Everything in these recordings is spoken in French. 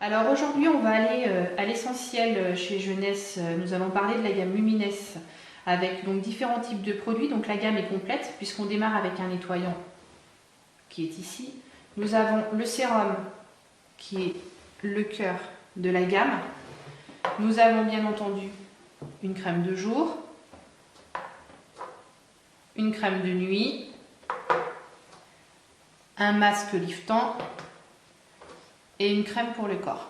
Alors aujourd'hui, on va aller à l'essentiel chez Jeunesse. Nous allons parler de la gamme Lumines avec donc différents types de produits. Donc la gamme est complète puisqu'on démarre avec un nettoyant qui est ici. Nous avons le sérum qui est le cœur de la gamme. Nous avons bien entendu une crème de jour, une crème de nuit, un masque liftant et une crème pour le corps.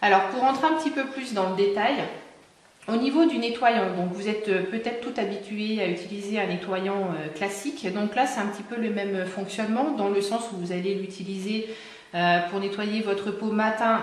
Alors pour rentrer un petit peu plus dans le détail, au niveau du nettoyant, donc vous êtes peut-être tout habitué à utiliser un nettoyant classique, donc là c'est un petit peu le même fonctionnement dans le sens où vous allez l'utiliser pour nettoyer votre peau matin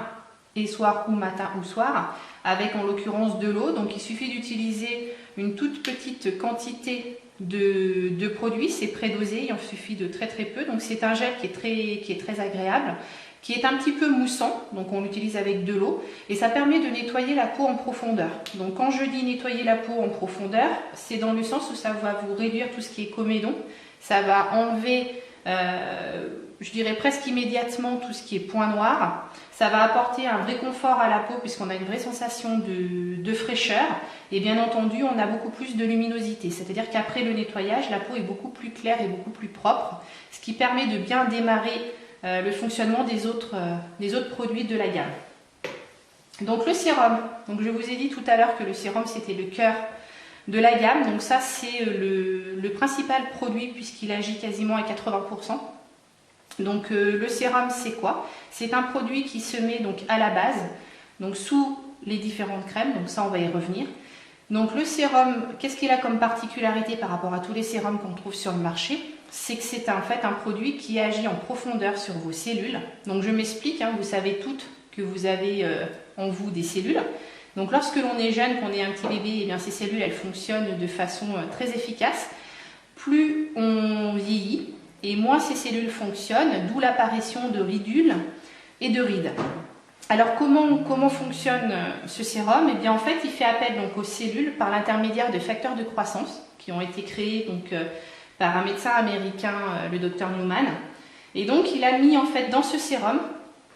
et soir ou matin ou soir, avec en l'occurrence de l'eau. Donc il suffit d'utiliser une toute petite quantité de produits, c'est prédosé, il en suffit de très très peu, donc c'est un gel qui est très agréable, qui est un petit peu moussant, donc on l'utilise avec de l'eau, et ça permet de nettoyer la peau en profondeur. Donc quand je dis nettoyer la peau en profondeur, c'est dans le sens où ça va vous réduire tout ce qui est comédon, ça va enlever, je dirais presque immédiatement, tout ce qui est point noir, ça va apporter un vrai confort à la peau puisqu'on a une vraie sensation de fraîcheur, et bien entendu on a beaucoup plus de luminosité, c'est-à-dire qu'après le nettoyage, la peau est beaucoup plus claire et beaucoup plus propre, ce qui permet de bien démarrer le fonctionnement des autres produits de la gamme. Donc le sérum, donc je vous ai dit tout à l'heure que le sérum c'était le cœur de la gamme, donc ça c'est le principal produit puisqu'il agit quasiment à 80%. Donc le sérum c'est quoi? C'est un produit qui se met donc à la base, donc sous les différentes crèmes, donc ça on va y revenir. Donc le sérum, qu'est-ce qu'il a comme particularité par rapport à tous les sérums qu'on trouve sur le marché? C'est que c'est en fait un produit qui agit en profondeur sur vos cellules. Donc je m'explique, hein, vous savez toutes que vous avez en vous des cellules. Donc lorsque l'on est jeune, qu'on est un petit bébé, eh bien ces cellules elles fonctionnent de façon très efficace. Plus on vieillit et moins ces cellules fonctionnent, d'où l'apparition de ridules et de rides. Alors comment fonctionne ce sérum? Eh bien en fait il fait appel donc aux cellules par l'intermédiaire de facteurs de croissance qui ont été créés donc par un médecin américain, le docteur Newman. Et donc il a mis en fait dans ce sérum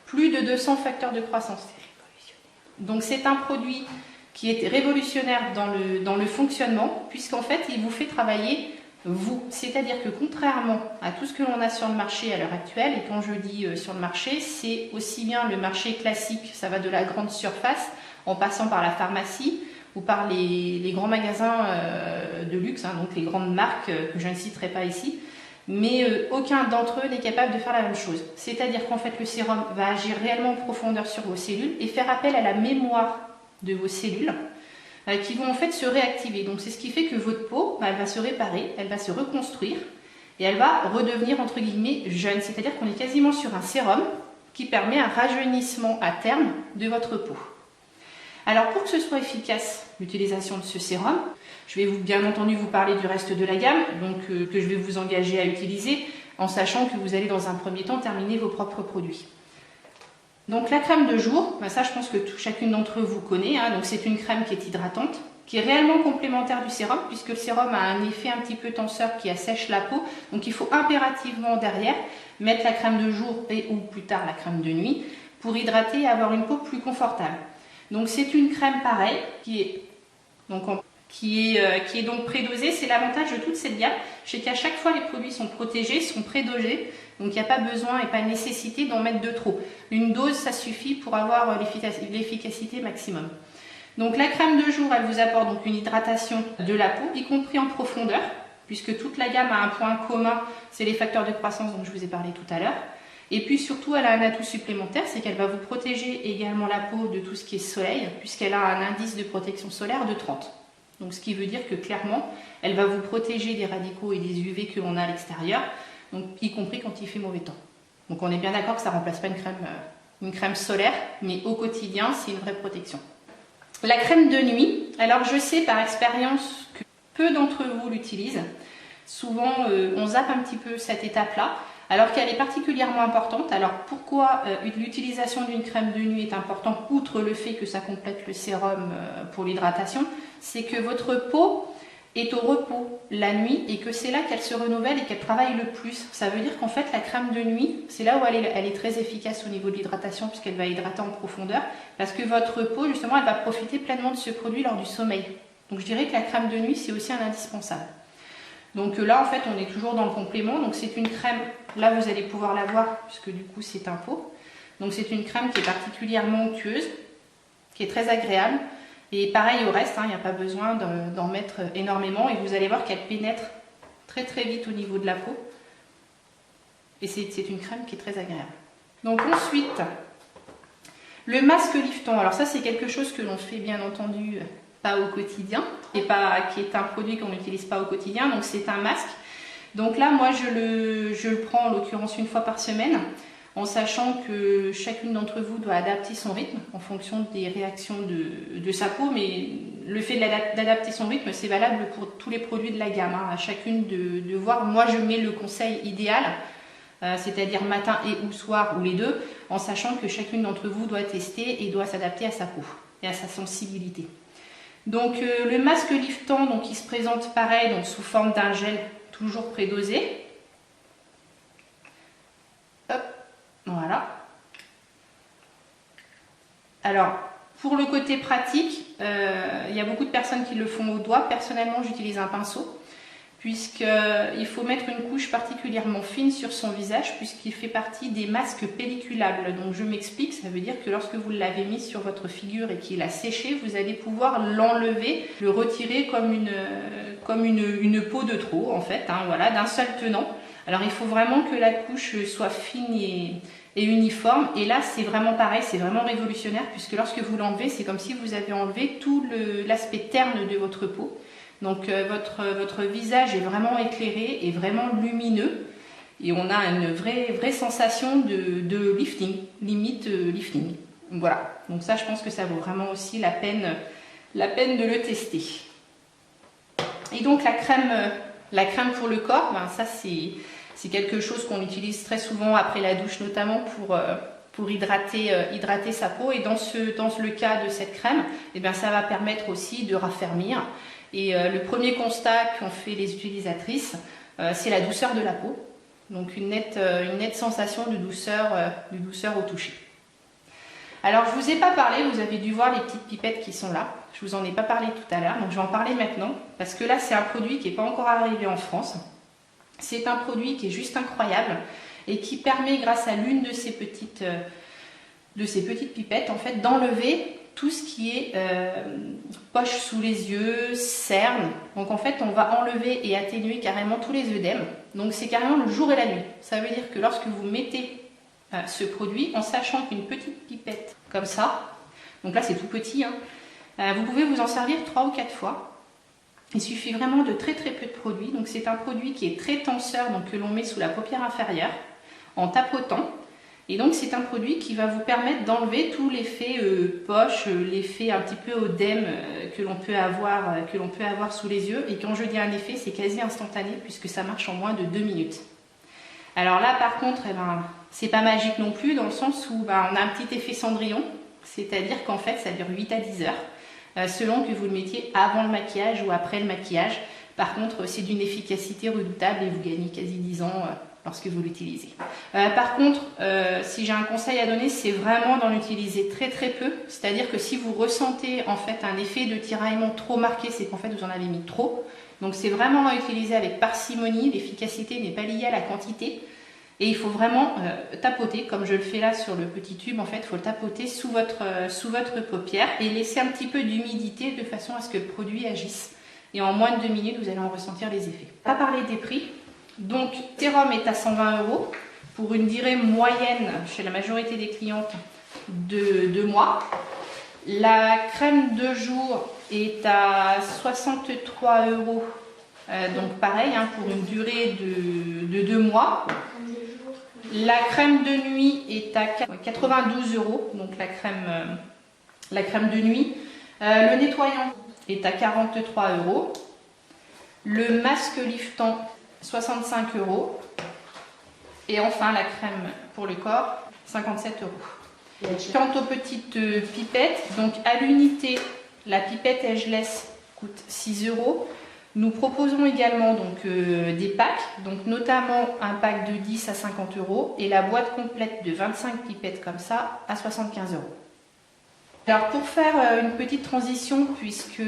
plus de 200 facteurs de croissance. Donc c'est un produit qui est révolutionnaire dans le fonctionnement puisqu'en fait il vous fait travailler vous. C'est-à-dire que contrairement à tout ce que l'on a sur le marché à l'heure actuelle, et quand je dis sur le marché, c'est aussi bien le marché classique, ça va de la grande surface en passant par la pharmacie ou par les grands magasins de luxe, hein, donc les grandes marques que je ne citerai pas ici, mais aucun d'entre eux n'est capable de faire la même chose. C'est-à-dire qu'en fait le sérum va agir réellement en profondeur sur vos cellules et faire appel à la mémoire de vos cellules qui vont en fait se réactiver. Donc c'est ce qui fait que votre peau, elle va se réparer, elle va se reconstruire et elle va redevenir entre guillemets jeune. C'est-à-dire qu'on est quasiment sur un sérum qui permet un rajeunissement à terme de votre peau. Alors pour que ce soit efficace l'utilisation de ce sérum, je vais bien entendu vous parler du reste de la gamme, donc que je vais vous engager à utiliser en sachant que vous allez dans un premier temps terminer vos propres produits. Donc la crème de jour, ça je pense que chacune d'entre vous connaît, hein, donc c'est une crème qui est hydratante, qui est réellement complémentaire du sérum, puisque le sérum a un effet un petit peu tenseur qui assèche la peau, donc il faut impérativement derrière mettre la crème de jour et ou plus tard la crème de nuit pour hydrater et avoir une peau plus confortable. Donc c'est une crème pareille qui est donc prédosée. C'est l'avantage de toute cette gamme, c'est qu'à chaque fois les produits sont protégés, sont prédosés, donc il n'y a pas besoin et pas nécessité d'en mettre de trop. Une dose ça suffit pour avoir l'efficacité maximum. Donc la crème de jour elle vous apporte donc une hydratation de la peau, y compris en profondeur, puisque toute la gamme a un point commun, c'est les facteurs de croissance dont je vous ai parlé tout à l'heure. Et puis surtout, elle a un atout supplémentaire, c'est qu'elle va vous protéger également la peau de tout ce qui est soleil, puisqu'elle a un indice de protection solaire de 30. Donc ce qui veut dire que clairement, elle va vous protéger des radicaux et des UV que l'on a à l'extérieur, donc y compris quand il fait mauvais temps. Donc on est bien d'accord que ça ne remplace pas une crème solaire, mais au quotidien, c'est une vraie protection. La crème de nuit, alors je sais par expérience que peu d'entre vous l'utilisent. Souvent, on zappe un petit peu cette étape-là, alors qu'elle est particulièrement importante. Alors pourquoi l'utilisation d'une crème de nuit est importante, outre le fait que ça complète le sérum pour l'hydratation, c'est que votre peau est au repos la nuit et que c'est là qu'elle se renouvelle et qu'elle travaille le plus. Ça veut dire qu'en fait la crème de nuit, c'est là où elle est très efficace au niveau de l'hydratation puisqu'elle va hydrater en profondeur parce que votre peau justement elle va profiter pleinement de ce produit lors du sommeil. Donc je dirais que la crème de nuit c'est aussi un indispensable. Donc là en fait on est toujours dans le complément, donc c'est une crème, là vous allez pouvoir la voir puisque du coup c'est un pot. Donc c'est une crème qui est particulièrement onctueuse, qui est très agréable. Et pareil au reste, il n'y a pas besoin d'en mettre énormément et vous allez voir qu'elle pénètre très très vite au niveau de la peau. Et c'est une crème qui est très agréable. Donc ensuite, le masque lifton. Alors ça c'est quelque chose que l'on fait bien entendu pas au quotidien et qui est un produit qu'on n'utilise pas au quotidien. Donc c'est un masque. Donc là moi je le prends en l'occurrence une fois par semaine, en sachant que chacune d'entre vous doit adapter son rythme en fonction des réactions de sa peau, mais le fait d'adapter son rythme, c'est valable pour tous les produits de la gamme, hein. À chacune de voir. Moi, je mets le conseil idéal, c'est-à-dire matin et ou soir, ou les deux, en sachant que chacune d'entre vous doit tester et doit s'adapter à sa peau et à sa sensibilité. Donc, le masque liftant, donc, il se présente pareil, donc, sous forme d'un gel, toujours prédosé. Voilà. Alors, pour le côté pratique, il y a beaucoup de personnes qui le font au doigt. Personnellement, j'utilise un pinceau, puisqu'il faut mettre une couche particulièrement fine sur son visage, puisqu'il fait partie des masques pelliculables. Donc, je m'explique, ça veut dire que lorsque vous l'avez mis sur votre figure et qu'il a séché, vous allez pouvoir l'enlever, le retirer comme une peau de trop, en fait, hein, voilà, d'un seul tenant. Alors, il faut vraiment que la couche soit fine et uniforme. Et là, c'est vraiment pareil, c'est vraiment révolutionnaire puisque lorsque vous l'enlevez, c'est comme si vous avez enlevé tout l'aspect terne de votre peau. Donc, votre visage est vraiment éclairé et vraiment lumineux. Et on a une vraie sensation de lifting, limite lifting. Voilà. Donc ça, je pense que ça vaut vraiment aussi la peine de le tester. Et donc, la crème pour le corps, ben, ça c'est quelque chose qu'on utilise très souvent après la douche, notamment pour hydrater sa peau. Et dans le cas de cette crème, eh bien, ça va permettre aussi de raffermir. Et le premier constat qu'ont fait les utilisatrices, c'est la douceur de la peau. Donc une nette sensation de douceur au toucher. Alors je ne vous ai pas parlé, vous avez dû voir les petites pipettes qui sont là. Je ne vous en ai pas parlé tout à l'heure, donc je vais en parler maintenant. Parce que là, c'est un produit qui n'est pas encore arrivé en France. C'est un produit qui est juste incroyable et qui permet, grâce à l'une de ces petites pipettes, en fait, d'enlever tout ce qui est poche sous les yeux, cernes. Donc en fait, on va enlever et atténuer carrément tous les œdèmes. Donc c'est carrément le jour et la nuit. Ça veut dire que lorsque vous mettez ce produit, en sachant qu'une petite pipette comme ça, donc là c'est tout petit, hein, vous pouvez vous en servir 3 ou 4 fois. Il suffit vraiment de très peu de produit. Donc c'est un produit qui est très tenseur, donc que l'on met sous la paupière inférieure en tapotant. Et donc c'est un produit qui va vous permettre d'enlever tout l'effet poche, l'effet un petit peu œdème que l'on peut avoir sous les yeux. Et quand je dis un effet, c'est quasi instantané puisque ça marche en moins de 2 minutes. Alors là par contre, eh ben, c'est pas magique non plus dans le sens où on a un petit effet Cendrillon, c'est-à-dire qu'en fait ça dure 8 à 10 heures. Selon que vous le mettiez avant le maquillage ou après le maquillage. Par contre, c'est d'une efficacité redoutable et vous gagnez quasi 10 ans lorsque vous l'utilisez. Par contre, si j'ai un conseil à donner, c'est vraiment d'en utiliser très peu. C'est-à-dire que si vous ressentez en fait un effet de tiraillement trop marqué, c'est qu'en fait vous en avez mis trop. Donc c'est vraiment à utiliser avec parcimonie. L'efficacité n'est pas liée à la quantité. Et il faut vraiment tapoter, comme je le fais là sur le petit tube, en fait, il faut le tapoter sous votre paupière et laisser un petit peu d'humidité de façon à ce que le produit agisse. Et en moins de 2 minutes, vous allez en ressentir les effets. On va parler des prix. Donc, le sérum est à 120 € pour une durée moyenne chez la majorité des clientes de 2 mois. La crème de jour est à 63 €, donc pareil, hein, pour une durée de 2 mois. La crème de nuit est à 92 €, donc la crème de nuit. Le nettoyant est à 43 €. Le masque liftant, 65 €. Et enfin, la crème pour le corps, 57 €. Quant aux petites pipettes, donc à l'unité, la pipette Ageless coûte 6 €. Nous proposons également donc, des packs, donc notamment un pack de 10 à 50 € et la boîte complète de 25 pipettes comme ça à 75 €. Alors pour faire une petite transition, puisque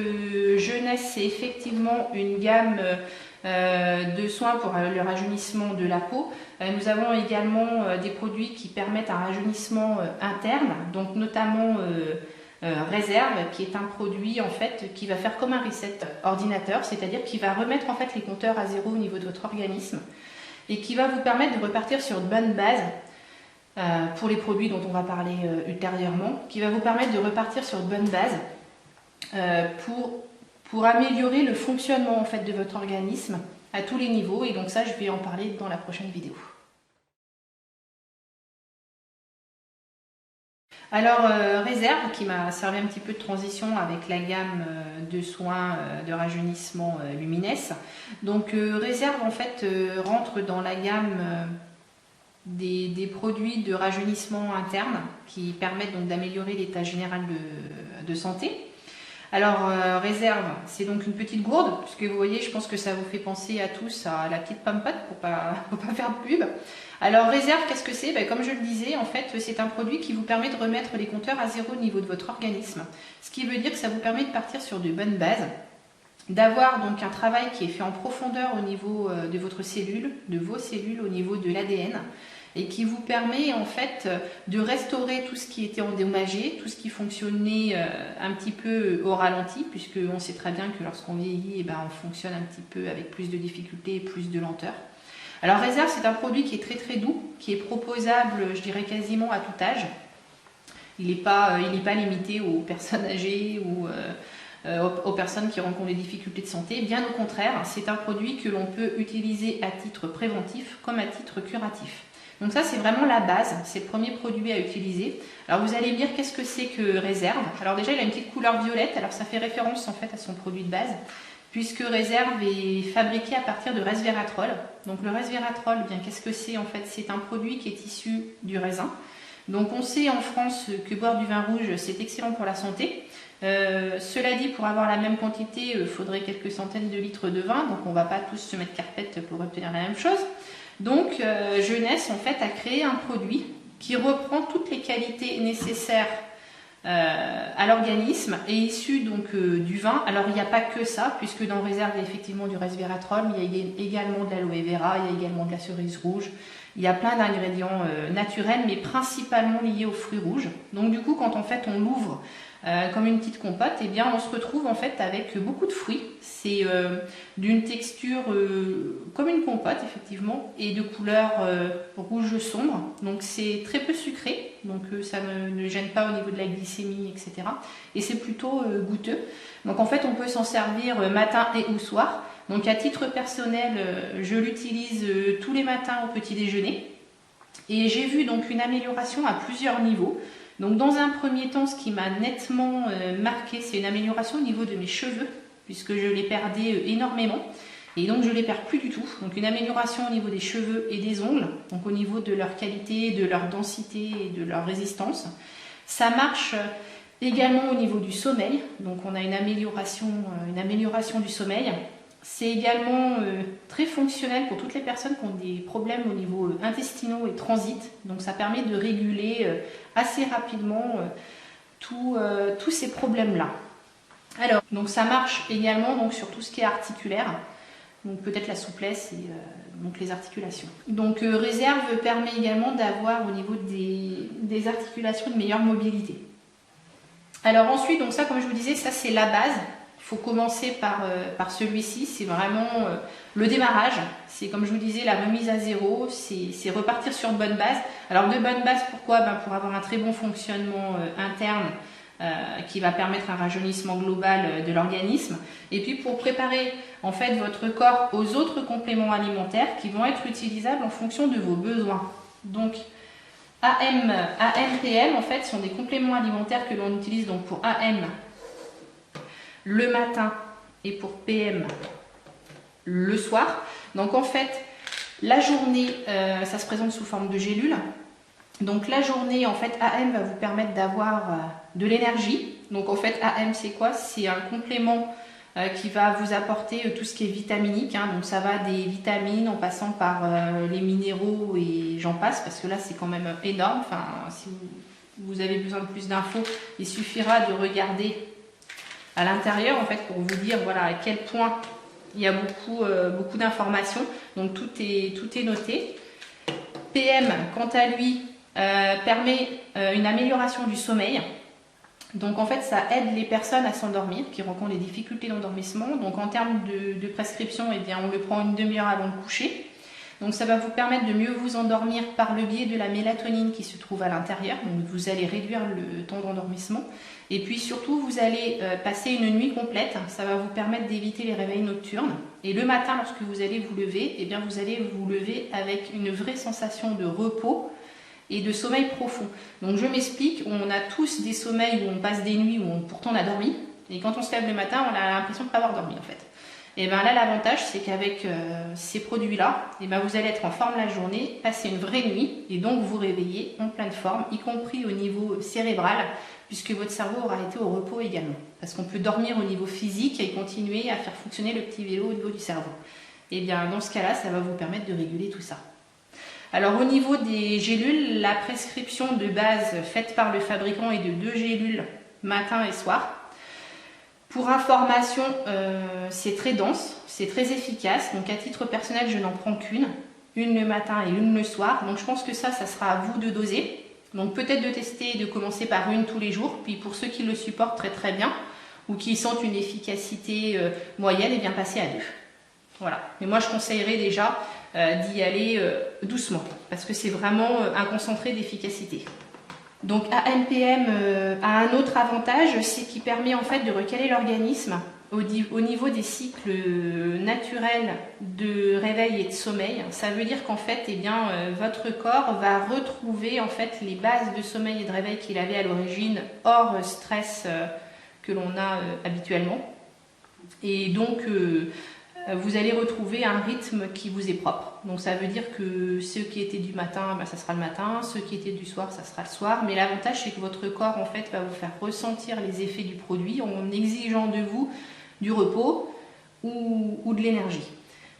Jeunesse c'est effectivement une gamme de soins pour le rajeunissement de la peau, nous avons également des produits qui permettent un rajeunissement interne, donc notamment Réserve, qui est un produit en fait qui va faire comme un reset ordinateur, c'est-à-dire qui va remettre en fait les compteurs à zéro au niveau de votre organisme et qui va vous permettre de repartir sur de bonnes bases pour les produits dont on va parler ultérieurement, qui va vous permettre de repartir sur de bonnes bases pour améliorer le fonctionnement en fait de votre organisme à tous les niveaux, et donc ça je vais en parler dans la prochaine vidéo. Alors Réserve, qui m'a servi un petit peu de transition avec la gamme de soins de rajeunissement Lumines. Donc Réserve en fait rentre dans la gamme des produits de rajeunissement interne qui permettent donc d'améliorer l'état général de santé. Alors Réserve, c'est donc une petite gourde, puisque vous voyez, je pense que ça vous fait penser à tous à la petite pomme-pote pour pas faire de pub. Alors Réserve, qu'est-ce que c'est? Comme je le disais, en fait, c'est un produit qui vous permet de remettre les compteurs à zéro au niveau de votre organisme. Ce qui veut dire que ça vous permet de partir sur de bonnes bases, d'avoir donc un travail qui est fait en profondeur au niveau de votre cellule, de vos cellules, au niveau de l'ADN, et qui vous permet en fait de restaurer tout ce qui était endommagé, tout ce qui fonctionnait un petit peu au ralenti, puisque on sait très bien que lorsqu'on vieillit, on fonctionne un petit peu avec plus de difficultés et plus de lenteur. Alors Réserve, c'est un produit qui est très très doux, qui est proposable, je dirais quasiment à tout âge. Il n'est pas limité aux personnes âgées ou aux personnes qui rencontrent des difficultés de santé. Bien au contraire, c'est un produit que l'on peut utiliser à titre préventif comme à titre curatif. Donc ça, c'est vraiment la base, c'est le premier produit à utiliser. Alors vous allez me dire, qu'est-ce que c'est que Réserve? Alors déjà, il a une petite couleur violette, alors ça fait référence en fait à son produit de base, puisque Réserve est fabriqué à partir de resveratrol. Donc le resveratrol, qu'est-ce que c'est en fait? C'est un produit qui est issu du raisin. Donc on sait en France que boire du vin rouge, c'est excellent pour la santé. Cela dit, pour avoir la même quantité, il faudrait quelques centaines de litres de vin, donc on ne va pas tous se mettre carpette pour obtenir la même chose. Donc Jeunesse en fait a créé un produit qui reprend toutes les qualités nécessaires à l'organisme et issu donc du vin. Alors il n'y a pas que ça, puisque dans Réserve il y a effectivement du resveratrol, mais il y a également de l'aloe vera, il y a également de la cerise rouge. Il y a plein d'ingrédients naturels, mais principalement liés aux fruits rouges. Donc du coup, quand en fait on l'ouvre comme une petite compote, on se retrouve en fait avec beaucoup de fruits. C'est d'une texture comme une compote effectivement, et de couleur rouge sombre. Donc c'est très peu sucré, donc ça ne gêne pas au niveau de la glycémie, etc. Et c'est plutôt goûteux. Donc en fait on peut s'en servir matin et au soir. Donc à titre personnel, je l'utilise tous les matins au petit déjeuner. Et j'ai vu donc une amélioration à plusieurs niveaux. Donc dans un premier temps, ce qui m'a nettement marqué, c'est une amélioration au niveau de mes cheveux, puisque je les perdais énormément. Et donc je ne les perds plus du tout. Donc une amélioration au niveau des cheveux et des ongles, donc au niveau de leur qualité, de leur densité et de leur résistance. Ça marche également au niveau du sommeil. Donc on a une amélioration du sommeil. C'est également très fonctionnel pour toutes les personnes qui ont des problèmes au niveau intestinaux et transit. Donc ça permet de réguler assez rapidement tous ces problèmes-là. Alors, donc ça marche également donc, sur tout ce qui est articulaire. Donc peut-être la souplesse et donc les articulations. Donc Réserve permet également d'avoir au niveau des articulations une meilleure mobilité. Alors ensuite, donc ça comme je vous disais, ça c'est la base. Il faut commencer par celui-ci, c'est vraiment le démarrage. C'est comme je vous disais, la remise à zéro, c'est repartir sur de bonnes bases. Alors de bonnes bases, pourquoi? Pour avoir un très bon fonctionnement interne qui va permettre un rajeunissement global de l'organisme. Et puis pour préparer en fait votre corps aux autres compléments alimentaires qui vont être utilisables en fonction de vos besoins. Donc AM, PM en fait sont des compléments alimentaires que l'on utilise donc pour AM le matin et pour PM le soir. Donc en fait la journée ça se présente sous forme de gélules. Donc la journée en fait AM va vous permettre d'avoir de l'énergie. Donc en fait AM c'est quoi? C'est un complément qui va vous apporter tout ce qui est vitaminique, hein. Donc ça va des vitamines en passant par les minéraux et j'en passe, parce que là c'est quand même énorme. Enfin, si vous avez besoin de plus d'infos, il suffira de regarder à l'intérieur en fait pour vous dire voilà à quel point il y a beaucoup d'informations. Donc tout est noté. PM, quant à lui, permet une amélioration du sommeil. Donc en fait, ça aide les personnes à s'endormir qui rencontrent des difficultés d'endormissement. Donc en termes de prescription, eh bien, on le prend une demi-heure avant le coucher. Donc ça va vous permettre de mieux vous endormir par le biais de la mélatonine qui se trouve à l'intérieur. Donc vous allez réduire le temps d'endormissement. Et puis surtout, vous allez passer une nuit complète. Ça va vous permettre d'éviter les réveils nocturnes. Et le matin, lorsque vous allez vous lever, eh bien, vous allez vous lever avec une vraie sensation de repos et de sommeil profond. Donc je m'explique, on a tous des sommeils où on passe des nuits où pourtant on a dormi, et quand on se lève le matin, on a l'impression de ne pas avoir dormi en fait. Et bien là, l'avantage, c'est qu'avec ces produits-là, et ben vous allez être en forme la journée, passer une vraie nuit, et donc vous réveiller en pleine forme, y compris au niveau cérébral, puisque votre cerveau aura été au repos également. Parce qu'on peut dormir au niveau physique et continuer à faire fonctionner le petit vélo au niveau du cerveau. Et bien dans ce cas-là, ça va vous permettre de réguler tout ça. Alors au niveau des gélules, la prescription de base faite par le fabricant est de 2 gélules matin et soir. Pour information, c'est très dense, c'est très efficace. Donc à titre personnel, je n'en prends qu'une, une le matin et une le soir. Donc je pense que ça sera à vous de doser. Donc peut-être de tester et de commencer par une tous les jours. Puis pour ceux qui le supportent très très bien ou qui sentent une efficacité moyenne, et bien passer à 2. Voilà. Mais moi je conseillerais déjà d'y aller doucement parce que c'est vraiment un concentré d'efficacité. Donc ANPM a un autre avantage, c'est qu'il permet en fait de recaler l'organisme au niveau des cycles naturels de réveil et de sommeil. Ça veut dire qu'en fait, eh bien, votre corps va retrouver en fait les bases de sommeil et de réveil qu'il avait à l'origine hors stress que l'on a habituellement. Et donc vous allez retrouver un rythme qui vous est propre. Donc ça veut dire que ceux qui étaient du matin, ben, ça sera le matin, ceux qui étaient du soir, ça sera le soir. Mais l'avantage, c'est que votre corps en fait va vous faire ressentir les effets du produit en exigeant de vous du repos ou de l'énergie.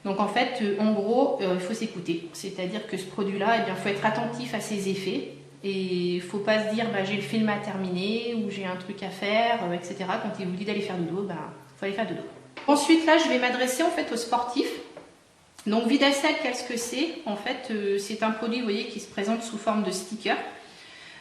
Donc en fait, en gros, il faut s'écouter. C'est-à-dire que ce produit-là, eh bien, il faut être attentif à ses effets. Et il ne faut pas se dire bah, j'ai le film à terminer ou j'ai un truc à faire, etc. Quand il vous dit d'aller faire dodo, il faut aller faire dodo. Ensuite, là, je vais m'adresser en fait aux sportifs. Donc, Vidacell, qu'est-ce que c'est? En fait, c'est un produit, vous voyez, qui se présente sous forme de sticker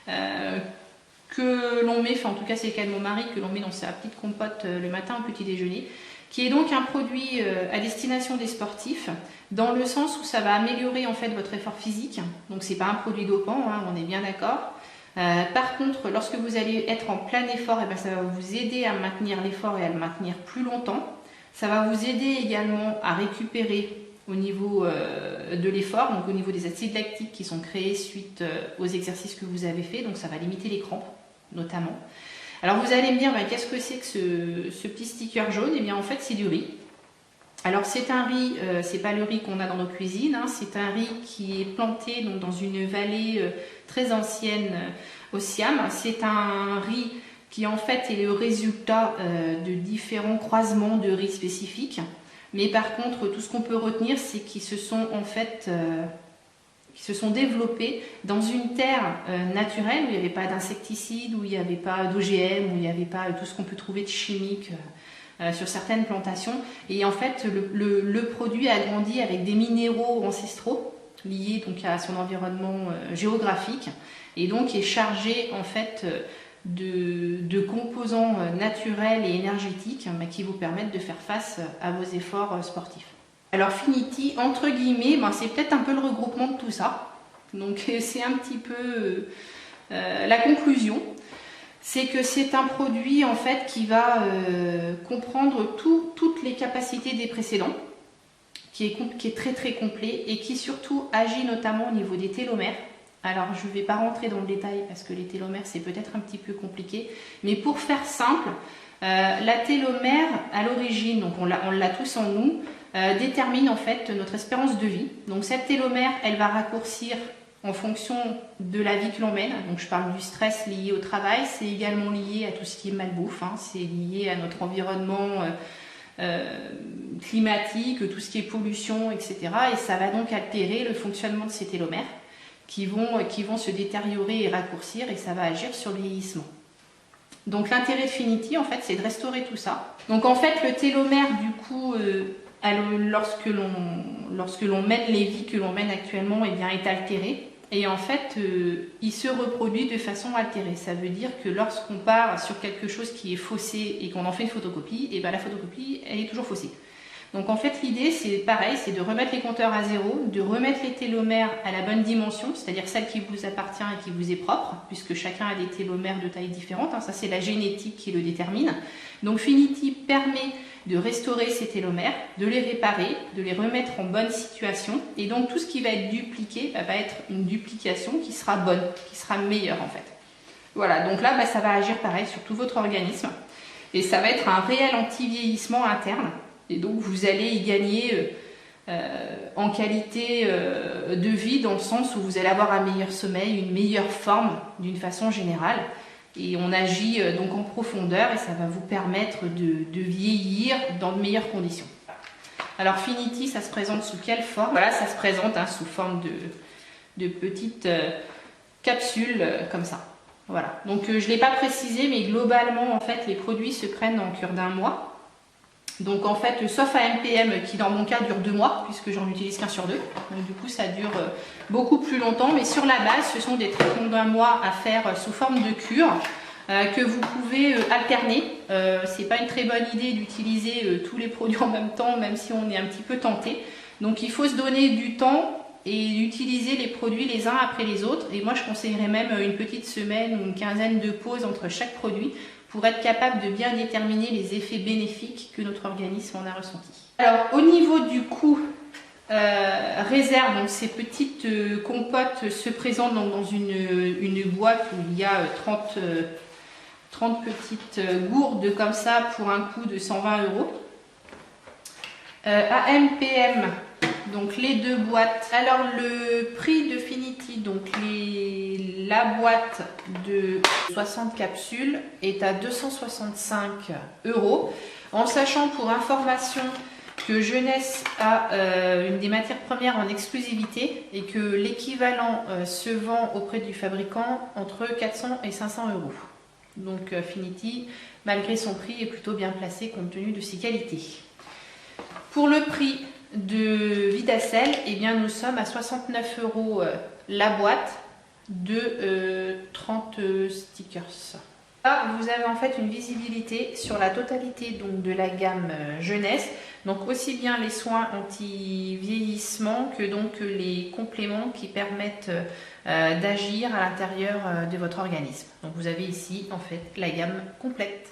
que l'on met, enfin en tout cas c'est le cas de mon mari, que l'on met dans sa petite compote le matin au petit déjeuner, qui est donc un produit à destination des sportifs, dans le sens où ça va améliorer en fait votre effort physique. Donc, c'est pas un produit dopant, hein, on est bien d'accord. Par contre, lorsque vous allez être en plein effort, eh bien, ça va vous aider à maintenir l'effort et à le maintenir plus longtemps. Ça va vous aider également à récupérer au niveau de l'effort, donc au niveau des acides lactiques qui sont créés suite aux exercices que vous avez fait. Donc ça va limiter les crampes notamment. Alors vous allez me dire, ben, qu'est-ce que c'est que ce petit sticker jaune? Eh bien en fait c'est du riz. Alors c'est un riz, c'est pas le riz qu'on a dans nos cuisines, hein, c'est un riz qui est planté donc, dans une vallée très ancienne au Siam. C'est un riz qui en fait est le résultat de différents croisements de riz spécifiques. Mais par contre, tout ce qu'on peut retenir, c'est qu'ils se sont en fait qui se sont développés dans une terre naturelle où il n'y avait pas d'insecticides, où il n'y avait pas d'OGM, où il n'y avait pas tout ce qu'on peut trouver de chimique sur certaines plantations. Et en fait, le produit a grandi avec des minéraux ancestraux liés donc à son environnement géographique et donc est chargé en fait de composants naturels et énergétiques qui vous permettent de faire face à vos efforts sportifs. Alors Finity, entre guillemets, c'est peut-être un peu le regroupement de tout ça. Donc c'est un petit peu la conclusion. C'est que c'est un produit en fait qui va comprendre toutes les capacités des précédents, qui est très très complet et qui surtout agit notamment au niveau des télomères. Alors je ne vais pas rentrer dans le détail parce que les télomères c'est peut-être un petit peu compliqué, mais pour faire simple, la télomère à l'origine, donc on l'a tous en nous, détermine en fait notre espérance de vie. Donc cette télomère, elle va raccourcir en fonction de la vie que l'on mène. Donc je parle du stress lié au travail, c'est également lié à tout ce qui est malbouffe, hein. C'est lié à notre environnement climatique, tout ce qui est pollution, etc. Et ça va donc altérer le fonctionnement de ces télomères qui vont se détériorer et raccourcir, et ça va agir sur le vieillissement. Donc l'intérêt de Finity, en fait, c'est de restaurer tout ça. Donc en fait, le télomère, du coup, lorsque l'on mène les vies que l'on mène actuellement, eh bien, est altéré. Et en fait, il se reproduit de façon altérée. Ça veut dire que lorsqu'on part sur quelque chose qui est faussé et qu'on en fait une photocopie, et bien la photocopie, elle est toujours faussée. Donc en fait, l'idée, c'est pareil, c'est de remettre les compteurs à zéro, de remettre les télomères à la bonne dimension, c'est-à-dire celle qui vous appartient et qui vous est propre, puisque chacun a des télomères de taille différente. Ça, c'est la génétique qui le détermine. Donc Finity permet de restaurer ces télomères, de les réparer, de les remettre en bonne situation. Et donc tout ce qui va être dupliqué va être une duplication qui sera bonne, qui sera meilleure en fait. Voilà, donc là, ça va agir pareil sur tout votre organisme. Et ça va être un réel anti-vieillissement interne. Et donc vous allez y gagner en qualité de vie, dans le sens où vous allez avoir un meilleur sommeil, une meilleure forme d'une façon générale. Et on agit donc en profondeur et ça va vous permettre de vieillir dans de meilleures conditions. Alors Finity, ça se présente sous quelle forme? Voilà, ça se présente sous forme de petites capsules comme ça. Voilà. Donc je ne l'ai pas précisé, mais globalement, en fait, les produits se prennent en cure d'1 mois. Donc en fait, sauf AMPM qui dans mon cas dure 2 mois, puisque j'en utilise qu'un sur 2. Donc du coup, ça dure beaucoup plus longtemps. Mais sur la base, ce sont des traitements d'1 mois à faire sous forme de cure que vous pouvez alterner. C'est pas une très bonne idée d'utiliser tous les produits en même temps, même si on est un petit peu tenté. Donc il faut se donner du temps et utiliser les produits les uns après les autres. Et moi, je conseillerais même une petite semaine ou une quinzaine de pauses entre chaque produit, pour être capable de bien déterminer les effets bénéfiques que notre organisme en a ressentis. Alors au niveau du coût réserve, donc ces petites compotes se présentent donc dans une boîte où il y a 30 petites gourdes comme ça pour un coût de 120 €. AMPM, donc les 2 boîtes. Alors le prix de Finity, donc la boîte de 60 capsules est à 265 €, en sachant pour information que Jeunesse a une des matières premières en exclusivité et que l'équivalent se vend auprès du fabricant entre 400 et 500 €. Donc Finity, malgré son prix, est plutôt bien placé compte tenu de ses qualités. Pour le prix de Vidacel, eh bien nous sommes à 69 € la boîte de 30 stickers. Là, vous avez en fait une visibilité sur la totalité donc, de la gamme jeunesse, donc aussi bien les soins anti-vieillissement que donc les compléments qui permettent d'agir à l'intérieur de votre organisme. Donc vous avez ici en fait la gamme complète.